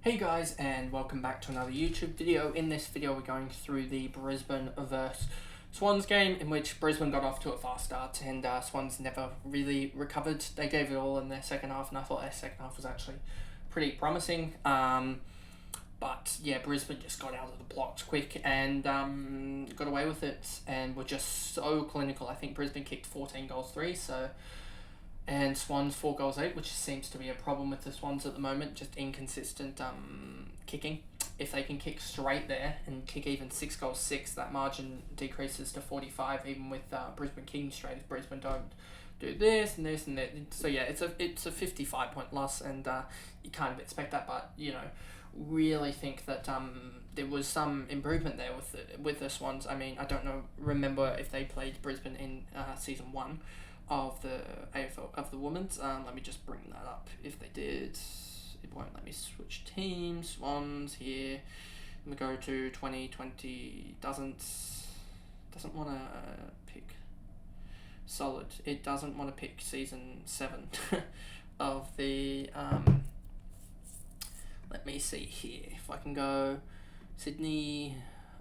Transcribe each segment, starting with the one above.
Hey guys, and welcome back to another YouTube video. In this video we're going through the Brisbane vs Swans game, in which Brisbane got off to a fast start and Swans never really recovered. They gave it all in their second half, and I thought their second half was actually pretty promising. But yeah, Brisbane just got out of the blocks quick and got away with it and were just so clinical. I think Brisbane kicked 14 goals 3, and Swans 4 goals 8, which seems to be a problem with the Swans at the moment, just inconsistent kicking. If they can kick straight there and kick even 6 goals 6, that margin decreases to 45, even with Brisbane kicking straight, if Brisbane don't do this and this and that. So yeah, it's a 55-point loss, and you kind of expect that, but really think that there was some improvement there with the Swans. I mean, I don't remember if they played Brisbane in season 1 of the AFL of the women's. Let me just bring that up. If they did, it won't let me switch teams. Swans here. Let me go to 2020. Doesn't want to pick solid. It doesn't want to pick season 7 of the. Let me see here. If I can go Sydney,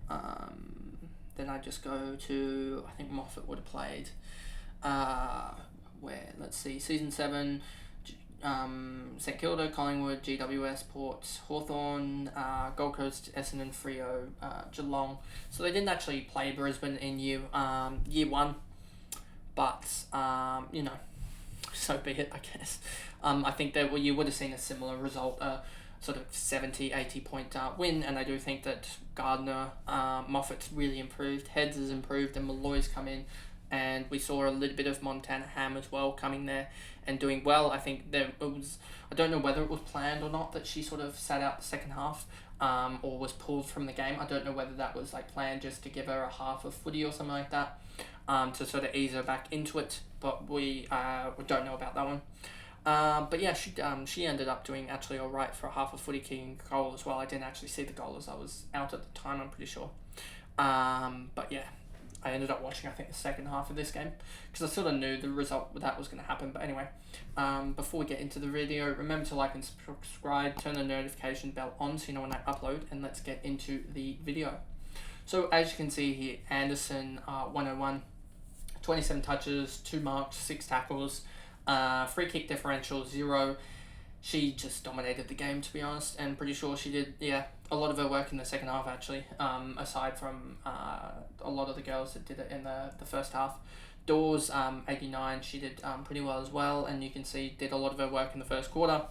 then I just go to, I think Moffat would have played. Where, let's see, season 7, St Kilda, Collingwood, GWS, Port, Hawthorn, Gold Coast, Essendon, Freo, Geelong. So they didn't actually play Brisbane in year 1, but so be it, I guess. I think that you would have seen a similar result, sort of 70-80 point win, and I do think that Gardiner, Moffat's really improved, Heads has improved, and Malloy's come in. And we saw a little bit of Montana Ham as well coming there and doing well. I think it was, I don't know whether it was planned or not that she sort of sat out the second half or was pulled from the game. I don't know whether that was like planned just to give her a half of footy or something like that to sort of ease her back into it. But we don't know about that one. But yeah, she ended up doing actually all right for a half of footy, kicking goal as well. I didn't actually see the goal as I was out at the time, I'm pretty sure. But yeah. I ended up watching, I think, the second half of this game because I sort of knew the result that was going to happen. But anyway, before we get into the video, remember to like and subscribe, turn the notification bell on so you know when I upload, and let's get into the video. So as you can see here, Anderson 101, 27 touches, 2 marks, 6 tackles, free kick differential 0. She just dominated the game, to be honest, and pretty sure she did, a lot of her work in the second half, actually, aside from a lot of the girls that did it in the first half. Dawes, 89, she did pretty well as well, and you can see did a lot of her work in the first quarter.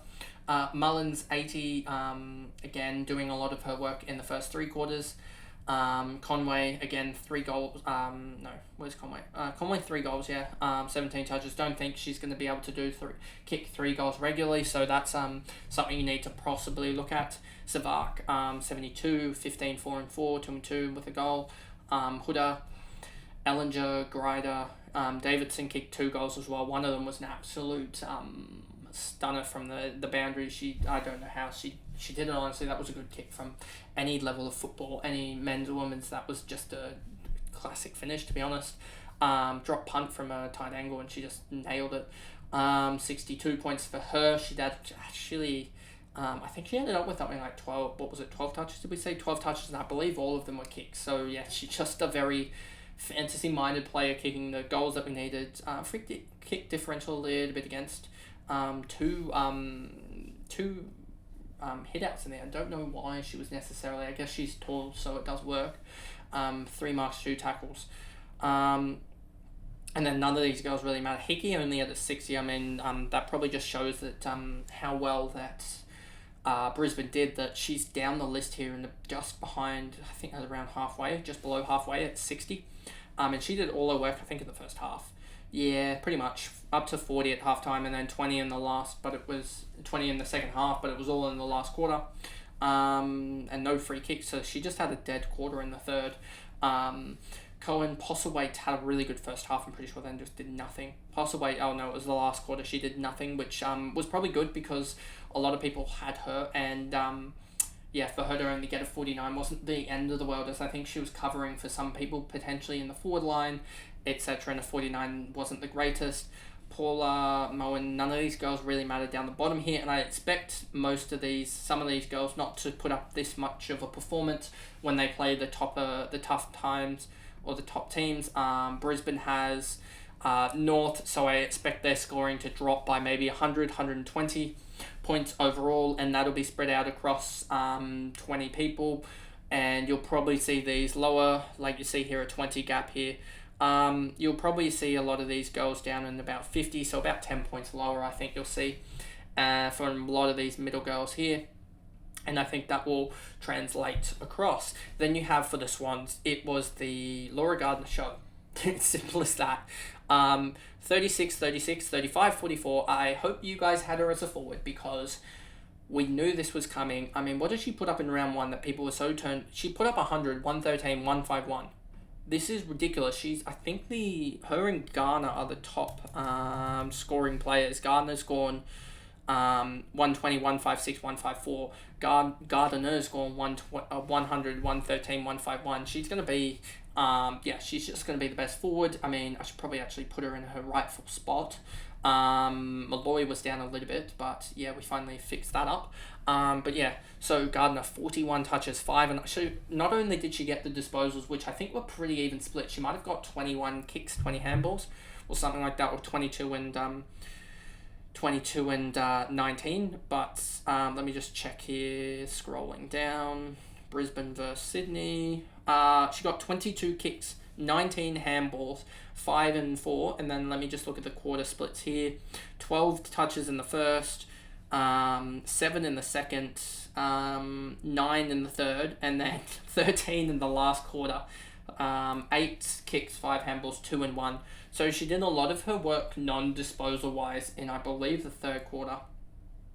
Mullins, 80, again, doing a lot of her work in the first 3 quarters. Conway, again, 3 goals. Where's Conway? Conway, 3 goals, 17 touches. Don't think she's going to be able to kick 3 goals regularly, so that's something you need to possibly look at. Savak, 72, 15, 4 and 4, 2 and 2 with a goal. Huda, Ellinger, Grider, Davidson kicked 2 goals as well. One of them was an absolute stunner from the boundary. I don't know how she did it, honestly. That was a good kick from any level of football, any men's or women's. That was just a classic finish, to be honest. Drop punt from a tight angle, and she just nailed it. 62 points for her. She did actually, I think she ended up with something like 12, 12 touches, did we say? 12 touches, and I believe all of them were kicks. So yeah, she's just a very fantasy-minded player, kicking the goals that we needed. Free kick differential a little bit against. 2 hit-outs in there. I don't know why she was necessarily, I guess she's tall, so it does work. 3 marks, 2 tackles. And then none of these girls really matter. Hickey only had a 60. I mean, that probably just shows that how well that Brisbane did, that she's down the list here and just behind, I think that's around halfway, just below halfway at 60. And she did all her work, I think, in the first half. Yeah, pretty much up to 40 at halftime, and then 20 in the last, but it was 20 in the second half, but it was all in the last quarter. And no free kicks, so she just had a dead quarter in the third. Cohen, Postlethwaite had a really good first half, I'm pretty sure, then just did nothing. Postlethwaite, it was the last quarter, she did nothing, which was probably good because a lot of people had her, and for her to only get a 49 wasn't the end of the world, as I think she was covering for some people potentially in the forward line, etc. And a 49 wasn't the greatest. Paula, Moen, none of these girls really matter down the bottom here, and I expect some of these girls not to put up this much of a performance when they play the tough times or the top teams. Brisbane has North, so I expect their scoring to drop by maybe 100, 120 points overall, and that'll be spread out across 20 people, and you'll probably see these lower, like you see here, a 20 gap here. You'll probably see a lot of these girls down in about 50, so about 10 points lower, I think you'll see from a lot of these middle girls here. And I think that will translate across. Then you have for the Swans, it was the Laura Gardiner show. It's simple as that. 36, 36, 35, 44. I hope you guys had her as a forward because we knew this was coming. I mean, what did she put up in round one that people were so turned? She put up 100, 113, 151. This is ridiculous. I think her and Garner are the top scoring players. Gardiner's gone 120, 156, 154. Gardiner's gone 100, 113, 151. She's going to be, she's just going to be the best forward. I mean, I should probably actually put her in her rightful spot. Malloy was down a little bit, but yeah, we finally fixed that up. But yeah, so Gardiner 41 touches, 5, and actually not only did she get the disposals, which I think were pretty even split. She might have got 21 kicks, 20 handballs, or something like that, or 22 and 19. But let me just check here. Scrolling down, Brisbane versus Sydney. She got 22 kicks, 19 handballs, 5 and 4, and then let me just look at the quarter splits here. 12 touches in the first, 7 in the second, 9 in the third, and then 13 in the last quarter. 8 kicks, 5 handballs, 2 and 1. So she did a lot of her work non-disposal wise in, I believe, the third quarter.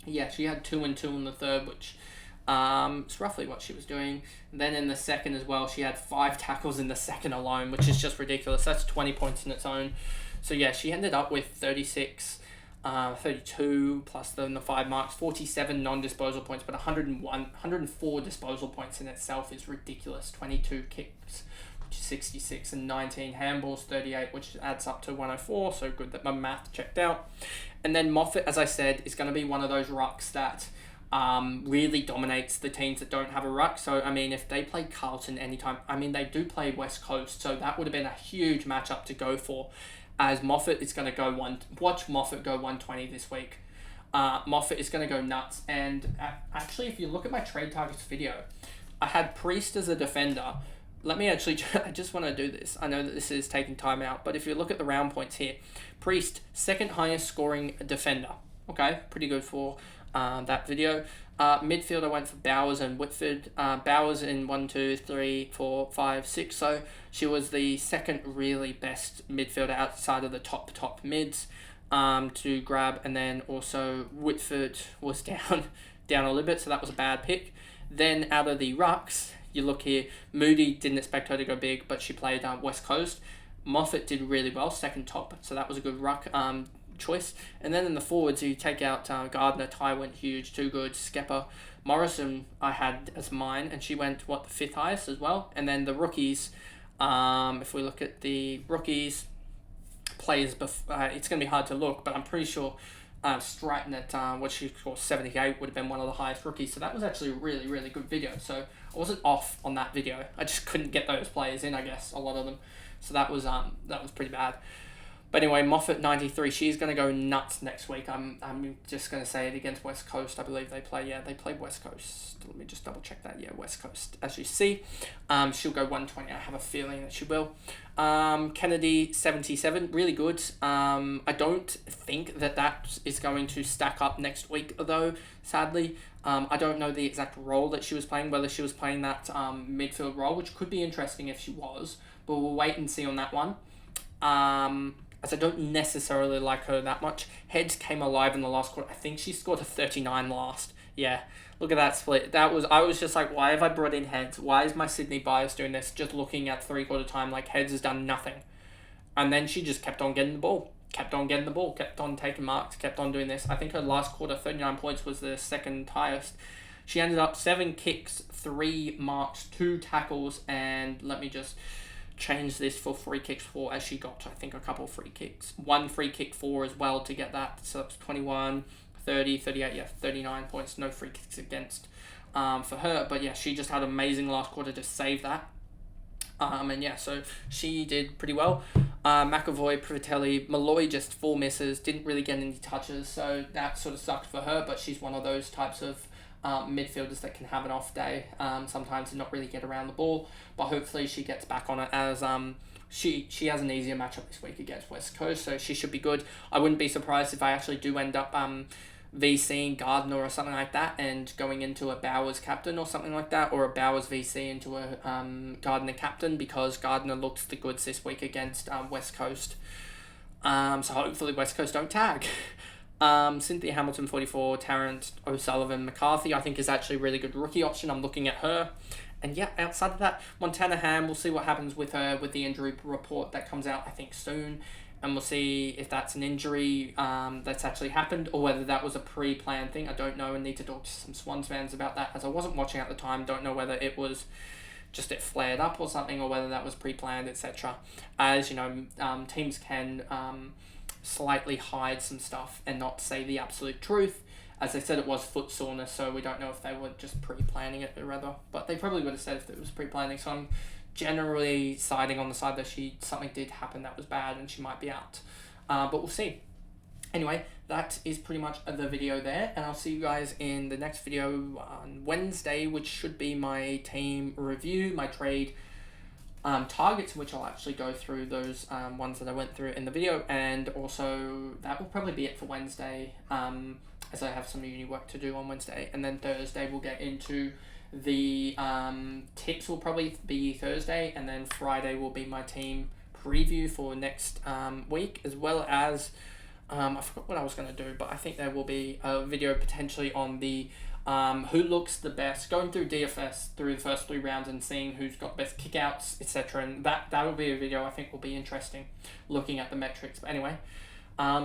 Yeah, she had 2 and 2 in the third, which it's roughly what she was doing. And then in the second as well, she had 5 tackles in the second alone, which is just ridiculous. That's 20 points in its own. So yeah, she ended up with 36, 32 plus the 5 marks, 47 non-disposal points, but 104 disposal points in itself is ridiculous. 22 kicks, which is 66, and 19 handballs, 38, which adds up to 104. So good that my math checked out. And then Moffat, as I said, is going to be one of those rucks that really dominates the teams that don't have a ruck. So, I mean, if they play Carlton anytime, I mean, they do play West Coast, so that would have been a huge matchup to go for, as Moffat is going to go watch Moffat go 120 this week. Moffat is going to go nuts, and actually, if you look at my trade targets video, I had Priest as a defender. Let me actually, I just want to do this. I know that this is taking time out, but if you look at the round points here, Priest, second highest scoring defender. Okay, pretty good for that video. Midfield, I went for Bowers and Whitford. Bowers in 1, 2, 3, 4, 5, 6. So she was the second really best midfielder outside of the top mids to grab. And then also Whitford was down a little bit, so that was a bad pick. Then out of the rucks, you look here, Moody, didn't expect her to go big, but she played West Coast. Moffat did really well, second top, so that was a good ruck choice. And then in the forwards, you take out Gardiner, Ty went huge, too good, Skepper. Morrison I had as mine, and she went, the 5th highest as well. And then the rookies, if we look at the rookies, players, it's going to be hard to look, but I'm pretty sure Stratton at what she scored 78 would have been one of the highest rookies. So that was actually a really, really good video. So I wasn't off on that video. I just couldn't get those players in, I guess, a lot of them. So that was pretty bad. But anyway, Moffat 93, she's going to go nuts next week. I'm just going to say it against West Coast. I believe they play. Yeah, they play West Coast. Let me just double check that. Yeah, West Coast. As you see, she'll go 120. I have a feeling that she will. Kennedy 77, really good. I don't think that is going to stack up next week, though, sadly. I don't know the exact role that she was playing, whether she was playing that midfield role, which could be interesting if she was, but we'll wait and see on that one. As I don't necessarily like her that much. Heads came alive in the last quarter. I think she scored a 39 last. Yeah, look at that split. I was just like, why have I brought in Heads? Why is my Sydney bias doing this? Just looking at 3/4 time, like Heads has done nothing. And then she just kept on getting the ball. Kept on taking marks, kept on doing this. I think her last quarter, 39 points, was the second highest. She ended up 7 kicks, 3 marks, 2 tackles, and let me just change this for free kicks for, as she got, I think, a couple of free kicks. 1 free kick for as well to get that. So it's 21, 30, 38, yeah, 39 points. No free kicks against for her. But yeah, she just had an amazing last quarter to save that. And yeah, so she did pretty well. McAvoy, Privatelli, Malloy just 4 misses, didn't really get any touches, so that sort of sucked for her, but she's one of those types of midfielders that can have an off day sometimes and not really get around the ball, but hopefully she gets back on it as she has an easier matchup this week against West Coast, so she should be good. I wouldn't be surprised if I actually do end up VCing Gardiner or something like that and going into a Bowers captain or something like that, or a Bowers VC into a Gardiner captain, because Gardiner looks the goods this week against West Coast. So hopefully West Coast don't tag. Cynthia Hamilton 44, Tarrant O'Sullivan McCarthy I think is actually a really good rookie option. I'm looking at her. And yeah, outside of that, Montana Ham, we'll see what happens with her with the injury report that comes out I think soon. And we'll see if that's an injury that's actually happened or whether that was a pre-planned thing. I don't know and need to talk to some Swans fans about that, as I wasn't watching at the time. Don't know whether it was just it flared up or something, or whether that was pre-planned, etc. As you know, teams can slightly hide some stuff and not say the absolute truth. As they said, it was foot soreness, so we don't know if they were just pre-planning it, rather. But they probably would have said if it was pre-planning, so I'm generally siding on the side that something did happen that was bad and she might be out. But we'll see. Anyway, that is pretty much the video there, and I'll see you guys in the next video on Wednesday, which should be my team review, my trade targets, in which I'll actually go through those ones that I went through in the video, and also that will probably be it for Wednesday, as I have some uni work to do on Wednesday, and then Thursday we'll get into the tips will probably be Thursday, and then Friday will be my team preview for next week, as well as I forgot what I was going to do, but I think there will be a video potentially on the who looks the best, going through DFS through the first 3 rounds and seeing who's got best kickouts, etc. And that will be a video I think will be interesting, looking at the metrics. But anyway,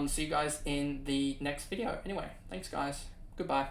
see you guys in the next video. Anyway, thanks guys. Goodbye.